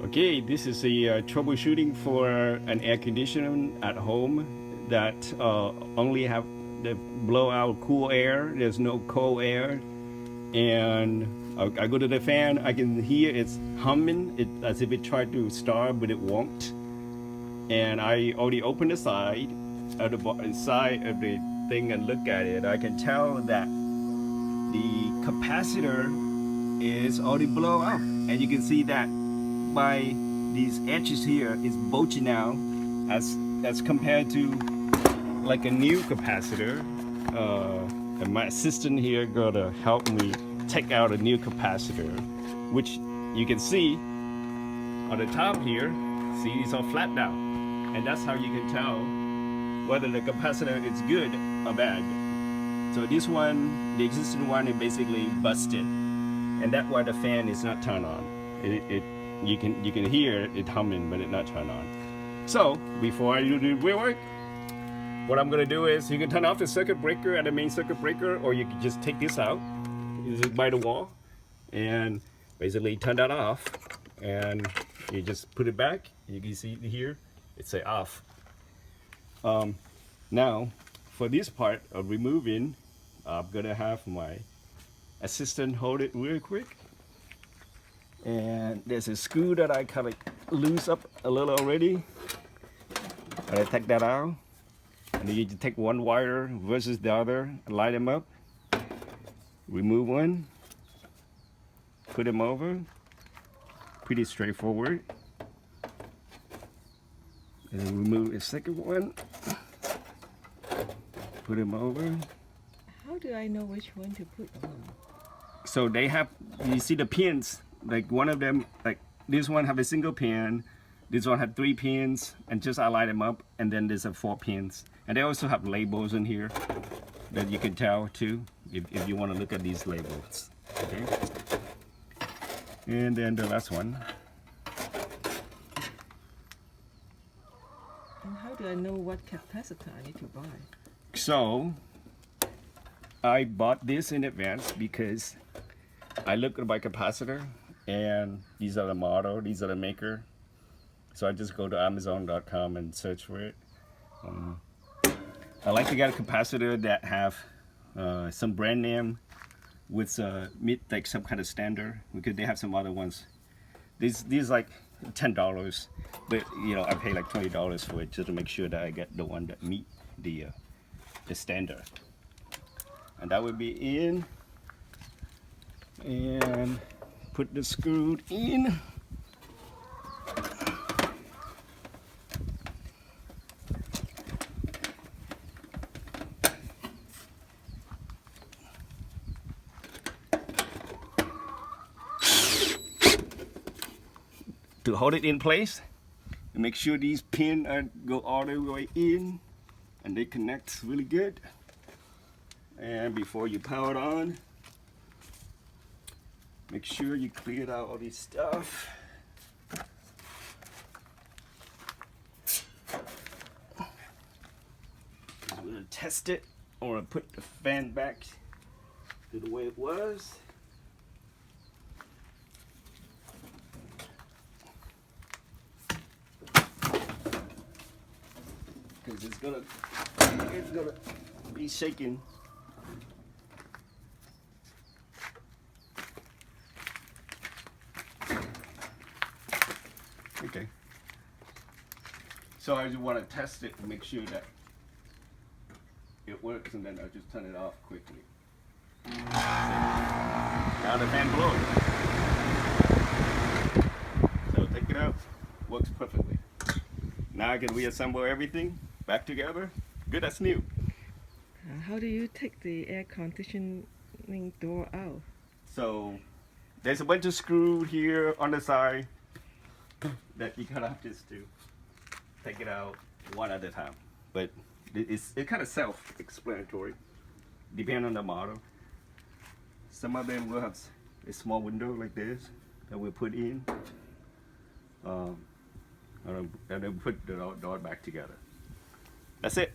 Okay, this is a troubleshooting for an air conditioner at home that only have the blowout cool air. There's no cold air, and I go to the fan. I can hear it's humming, as if it tried to start, but it won't. And I already opened the side of the thing and look at it. I can tell that the capacitor is already blown up, and you can see that by these edges here is bulging out as compared to like a new capacitor. And my assistant here gonna help me take out a new capacitor, which you can see on the top here. See, it's all flat now, and that's how you can tell whether the capacitor is good or bad. So this one, the existing one, is basically busted, and that's why the fan is not turned on. You can hear it humming, but it's not turned on. So before I do the rework, what I'm gonna do is you can turn off the circuit breaker at the main circuit breaker, or you can just take this out. This is by the wall, and basically turn that off, and you just put it back. You can see here it say off. Now for this part of removing, I'm gonna have my assistant hold it real quick. And there's a screw that I kind of loose up a little already. I take that out, and then you just take one wire versus the other, line them up, remove one, put them over. Pretty straightforward. And then remove the second one, put them over. How do I know which one to put on? So they have, you see the pins. Like one of them, like this one have a single pin, this one had 3 pins, and just I line them up, and then there's a 4 pins. And they also have labels in here that you can tell too, if you want to look at these labels. Okay. And then the last one. And how do I know what capacitor I need to buy? So I bought this in advance because I looked at my capacitor, and these are the model, these are the maker. So I just go to Amazon.com and search for it. I like to get a capacitor that have some brand name with meet like some kind of standard, because they have some other ones. These like $10, but you know I pay like $20 for it just to make sure that I get the one that meet the standard. And that would be in. And put the screw in. To hold it in place, and make sure these pins go all the way in and they connect really good. And before you power it on, make sure you cleared out all this stuff. I'm gonna test it. I want to put the fan back to the way it was. Because it's gonna be shaking. Okay. So I just want to test it to make sure that it works, and then I'll just turn it off quickly. Now the fan blows. So take it out. Works perfectly. Now I can reassemble everything back together. Good as new. How do you take the air conditioning door out? So there's a bunch of screws here on the side that you kind of have just to take it out one at a time. But it's kind of self-explanatory, depending on the model. Some of them will have a small window like this that we'll put in, and then put the door back together. That's it.